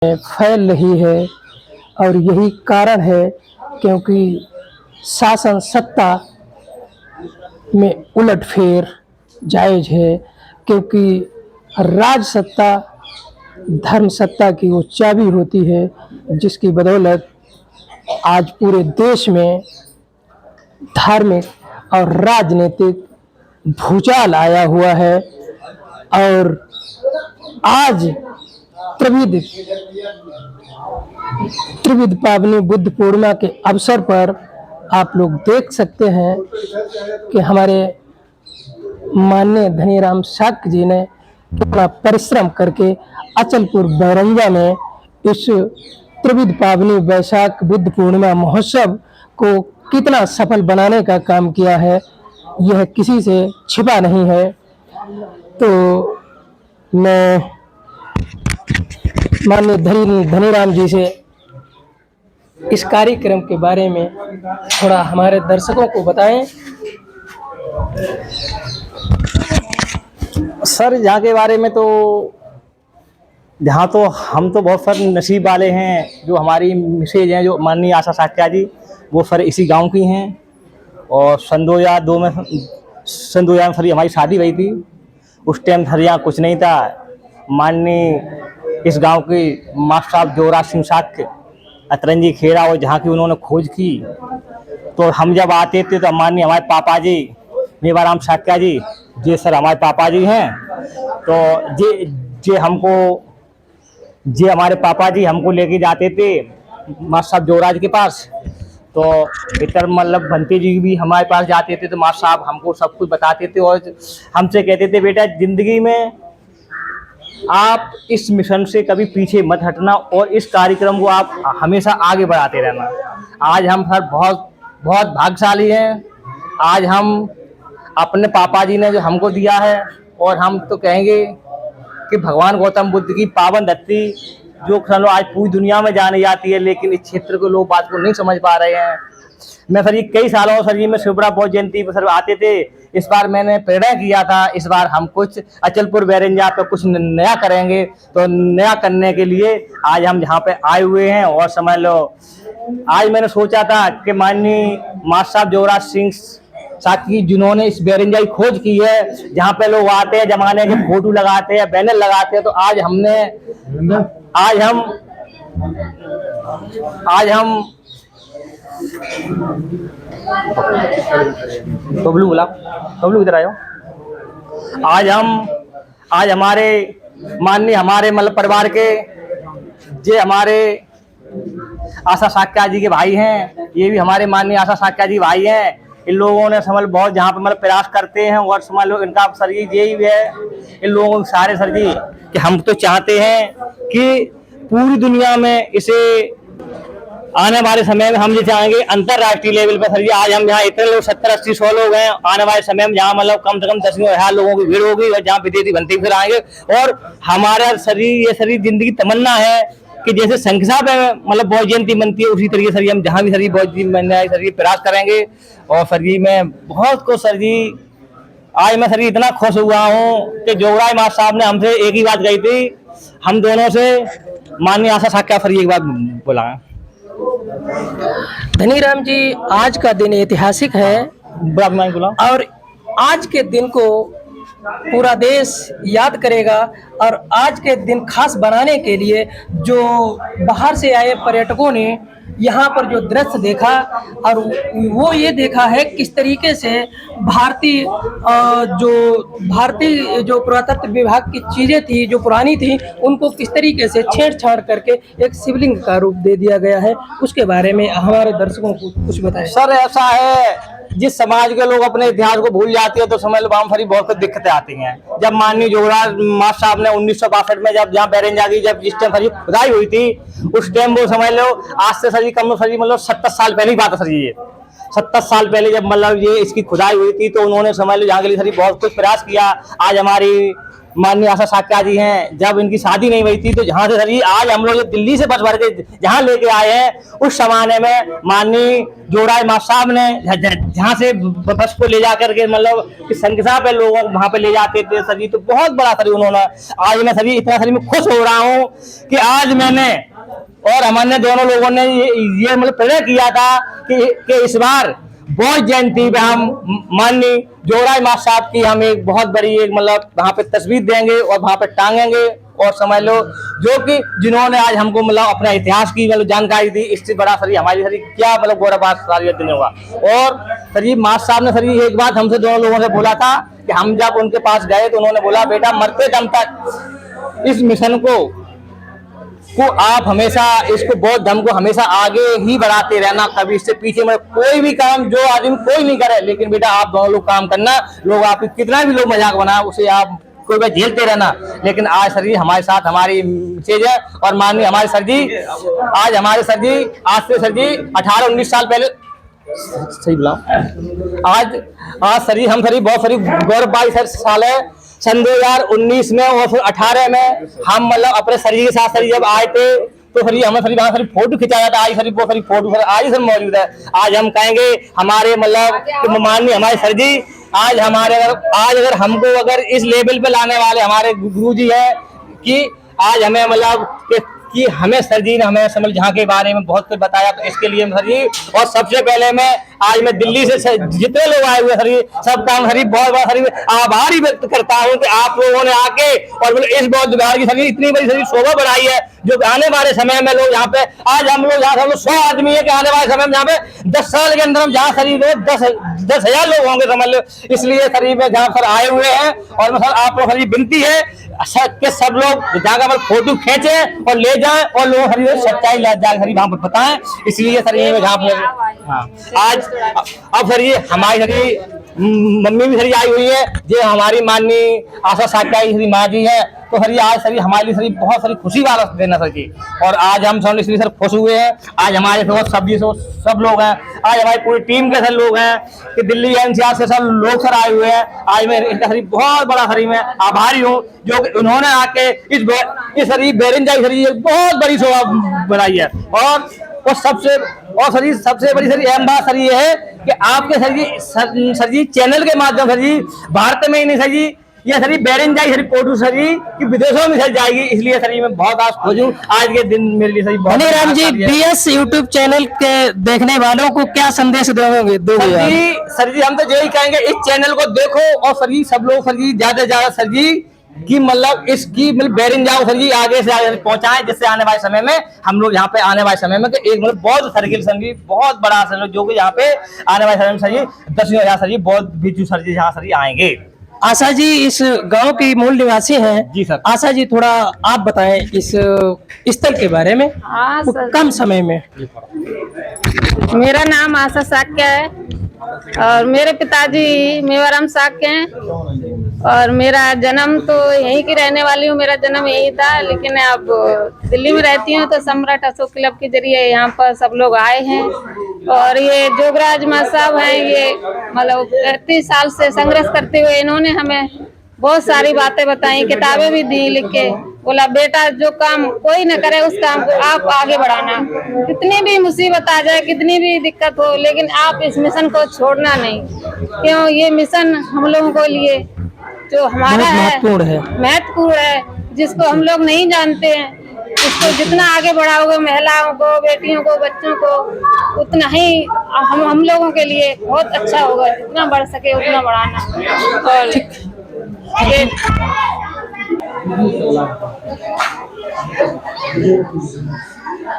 फैल रही है और यही कारण है क्योंकि शासन सत्ता में उलटफेर जायज़ है, क्योंकि राज सत्ता धर्म सत्ता की वो चाबी होती है जिसकी बदौलत आज पूरे देश में धार्मिक और राजनीतिक भूचाल आया हुआ है। और आज त्रिविध त्रिविध पावनी बुद्ध पूर्णिमा के अवसर पर आप लोग देख सकते हैं कि हमारे माननीय धनीराम शाक्य जी ने कितना परिश्रम करके अचलपुर बैरंजा में इस त्रिविध पावनी वैशाख बुद्ध पूर्णिमा महोत्सव को कितना सफल बनाने का काम किया है, यह किसी से छिपा नहीं है। तो मैं माननीय धनीराम जी से इस कार्यक्रम के बारे में थोड़ा हमारे दर्शकों को बताएं। सर, यहाँ के बारे में तो यहाँ तो हम तो बहुत सारे नसीब वाले हैं। जो हमारी मिसेज हैं, जो माननीय आशा साक्या जी, वो सर इसी गांव की हैं। और सन 2002 में सर हमारी शादी हुई थी। उस टाइम सर यहाँ कुछ नहीं था। माननीय इस गांव की मास्टर साहब जोराज सिंह साक्य, अतरंजी खेड़ा, और जहाँ की उन्होंने खोज की। तो हम जब आते थे तो माननीय हमारे पापा जी मेवाराम साक्या जी, ये सर हमारे पापा जी हैं। तो जे हमारे पापा जी हमको लेके जाते थे मास्टर साहब जोराज के पास। तो इतर मतलब भंते जी भी हमारे पास जाते थे, तो मास्टर साहब हमको सब कुछ बताते थे और हमसे कहते थे, बेटा जिंदगी में आप इस मिशन से कभी पीछे मत हटना और इस कार्यक्रम को आप हमेशा आगे बढ़ाते रहना। आज हम सर बहुत बहुत भाग्यशाली हैं। आज हम अपने पापा जी ने जो हमको दिया है, और हम तो कहेंगे कि भगवान गौतम बुद्ध की पावन धरती जो चलो आज पूरी दुनिया में जानी जाती है, लेकिन इस क्षेत्र के लोग बात को नहीं समझ पा रहे हैं। मैं सर ये कई सालों सर ये मैं शिवपुरा बौद्ध जयंती पर सर आते थे। इस बार मैंने प्रेरणा किया था, इस बार हम कुछ अचलपुर बैरंजा पे कुछ नया करेंगे। तो नया करने के लिए आज हम यहाँ पे आए हुए हैं। और समझ लो आज मैंने सोचा था कि माननीय मास्टर साहब जोराज सिंह साक्य जिन्होंने इस बैरंजा की खोज की है, जहाँ पे लोग आते हैं, जमाने के फोटो लगाते हैं, बैनर लगाते हैं। तो आज हम बबलू बोला, बबलू इधर आयो। आज हमारे माननीय हमारे मतलब परिवार के जे हमारे आशा साक्या जी के भाई हैं, ये भी हमारे माननीय आशा साक्या जी भाई हैं। इन लोगों ने समझ बहुत जहाँ पे मतलब प्रयास करते हैं। और समझ लो इनका सर जी यही भी है, इन लोगों को सारे सर जी कि हम तो चाहते हैं कि पूरी दुनिया में इसे आने वाले समय में हम ये चाहेंगे अंतरराष्ट्रीय लेवल पर। सर जी आज हम यहाँ इतने लोग 70-80-100 लोग हैं, आने वाले समय में जहाँ मतलब कम से कम 10,000 लोगों की भीड़ होगी, और जहाँ विदेशी बनते फिर आएंगे। और हमारा शरीर ये शरीर जिंदगी तमन्ना है कि जैसे संख्या पे मतलब बौद्ध जयंती बनती है, उसी तरीके सर हम जहाँ भी सर बौद्ध जयंती बनना है सर प्रयास करेंगे। और सर जी मैं बहुत कुछ सर जी आज मैं सर इतना खुश हुआ हूँ कि जोगराज मास्टर साहब ने हमसे एक ही बात कही थी, हम दोनों से माननीय आशा साक्या सर एक बात बोला है। धनीराम जी, आज का दिन ऐतिहासिक है और आज के दिन को पूरा देश याद करेगा। और आज के दिन खास बनाने के लिए जो बाहर से आए पर्यटकों ने यहाँ पर जो दृश्य देखा, और वो ये देखा है किस तरीके से भारतीय जो पुरातत्व विभाग की चीज़ें थी जो पुरानी थी, उनको किस तरीके से छेड़छाड़ करके एक शिवलिंग का रूप दे दिया गया है। उसके बारे में हमारे दर्शकों को कुछ बताएं। सर ऐसा है, जिस समाज के लोग अपने इतिहास को भूल जाते हैं तो समझ लो वहाँ फरी बहुत कुछ दिक्कतें आती हैं। जब माननीय जोगराज मास्टर साहब ने 1962 में जब जहाँ बैरंजा की जब जिस टाइम खुदाई हुई थी, उस टाइम वो समझ लो आज से सर कम सर मतलब 70 साल पहले की बात है सर। ये 70 साल पहले जब मतलब ये इसकी खुदाई हुई थी, तो उन्होंने समझ लो यहाँ के लिए सर बहुत कुछ प्रयास किया। आज हमारी माननीय आशा साक्या जी हैं, जब इनकी शादी नहीं हुई थी तो जहाँ से सर जी आज हम लोग दिल्ली से बस भर के जहाँ लेके आए हैं, उस जमाने में माननीय जोराज मास्टर साहब ने जहाँ से बस को ले जा करके मतलब कि संख्या पे लोगों को वहाँ पे ले जाते थे सर जी, तो बहुत बड़ा सर उन्होंने आज मैं सर इतना सर मैं खुश हो रहा हूँ कि आज मैंने और हमारे दोनों लोगों ने ये मतलब प्रेरणा किया था कि इस बार बौद्ध जयंती पे हम माननीय जोराज मास्टर साहब की हम एक बहुत बड़ी एक मतलब वहाँ पे तस्वीर देंगे और वहाँ पे टांगेंगे, और समझ लो जो कि जिन्होंने आज हमको मतलब अपने इतिहास की मतलब जानकारी दी, इससे बड़ा सर हमारी सर क्या मतलब गौरव सारी दिन होगा। और सर जी मास्टर साहब ने सर एक बात हमसे दोनों लोगों से बोला था कि हम जब उनके पास गए तो उन्होंने बोला बेटा मरते दम तक इस मिशन को आप हमेशा इसको बौद्ध धर्म को हमेशा आगे ही बढ़ाते रहना, कभी इससे पीछे में कोई भी काम जो आदमी कोई नहीं करे, लेकिन बेटा आप दोनों लोग काम करना, लोग आपकी कितना भी लोग मजाक बनाए उसे आप कोई बात झेलते रहना। लेकिन आज सर जी हमारे साथ हमारी चीज है, और माननीय हमारे सर जी आज हमारे सर जी आज से सर जी 18-19 साल पहले सही बुलाओ आज सर जी हम सर बहुत सर गौरवशाली सर साल है सन 2019 में और फिर 18 में हम मतलब अपने सर जी के साथ सर जब आए थे तो सर हमें सर वहाँ सर फोटो खिंचाया था, आज सर वो सर फोटो सर आज सर मौजूद है। आज हम कहेंगे हमारे मतलब माननीय हमारे सर जी आज अगर हमको अगर इस लेवल पे लाने वाले हमारे गुरु जी है कि आज हमें मतलब कि हमें सर जी ने हमें समझ जहाँ के बारे में बहुत कुछ बताया, तो इसके लिए सर जी और सबसे पहले मैं आज मैं दिल्ली से जितने लोग आए हुए सर सबका सर बहुत बड़ा सर आभार ही व्यक्त करता हूँ कि आप लोगों ने आके और मतलब इस बौद्ध विहार की सर इतनी बड़ी सर शोभा बढ़ाई है, जो आने वाले समय में लोग यहाँ पे आज हम लोग यहाँ 100 आदमी है कि आने वाले समय में यहाँ पे 10 साल के अंदर हम जहाँ शरीर में 10,000 लोग होंगे समझ लो। इसलिए शरीर में जहाँ सर आए हुए हैं और मैं सर आप लोग सर विनती है कि सब लोग जाकर पर फोटो खींचे और ले जाएं और लोग हरी सच्चाई जाकर हरी वहां पर बताएं। इसलिए सर ये जहाँ पर हाँ आज अब सर ये हमारी सर मम्मी भी सर आई हुई है, जो हमारी माननीय आशा साक्या जी माँ जी है, तो सर आज सर हमारे लिए सर बहुत सारी खुशी वाला देना सर जी। और आज हम सब इसलिए सर खुश हुए हैं, आज हमारे सब लोग हैं, आज हमारी पूरी टीम के सर लोग हैं कि दिल्ली एनसीआर से सब लोग सर आए हुए हैं। आज मैं इनका सर बहुत बड़ा सर मैं आभारी हूँ जो उन्होंने आके इस सर बेरंजाई सर बहुत बड़ी शोभा बनाई है। और सबसे बड़ी सर अहम बात सर ये है कि आपके सर जी चैनल के माध्यम सर जी भारत में ही नहीं सर जी ये सर बेरंजाई सर पोटू सर जी की विदेशों में सर जाएगी। इसलिए सर मैं बहुत आज खोज हूँ आज के दिन मेरे लिए सर बहुत। Ram ji BS YouTube channel के देखने वालों को क्या संदेश दोगे? सर जी हम तो यही कहेंगे इस चैनल को देखो और सर जी सब लोग सर जी ज्यादा से ज्यादा सर जी कि मतलब इसकी मतलब बेरंजाओ सर जी आगे से आगे पहुंचाएं, जिससे आने वाले समय में हम लोग यहाँ पे आने वाले समय में एक मतलब बहुत सर्किल सर जी बहुत बड़ा सर जो कि यहाँ पे आने वाले समय में सर जी 10,000 सर जी बहुत बिजू सर जी यहाँ सर जी आएंगे। आशा जी इस गांव की मूल निवासी हैं जी सर। आशा जी थोड़ा आप बताएं इस स्थल के बारे में कम समय में। मेरा नाम आशा साक्या है और मेरे पिताजी मेवाराम साक्य हैं और मेरा जन्म तो यहीं की रहने वाली हूँ, मेरा जन्म यही था, लेकिन अब दिल्ली में रहती हूँ। तो सम्राट अशोक क्लब के जरिए यहाँ पर सब लोग आए हैं और ये जोगराज मास्टर साहब हैं, ये मतलब 30 साल से संघर्ष करते हुए इन्होंने हमें बहुत सारी बातें बताई, किताबें भी दी लिख के, बोला बेटा जो काम कोई न करे उस काम को आप आगे बढ़ाना, कितनी भी मुसीबत आ जाए कितनी भी दिक्कत हो लेकिन आप इस मिशन को छोड़ना नहीं। क्यों ये मिशन हम लोगों को लिए जो हमारा महत्वपूर्ण है, जिसको हम लोग नहीं जानते हैं, इसको जितना आगे बढ़ाओगे महिलाओं को, बेटियों को, बच्चों को, उतना ही हम लोगों के लिए बहुत अच्छा होगा। जितना बढ़ सके उतना बढ़ाना। और ये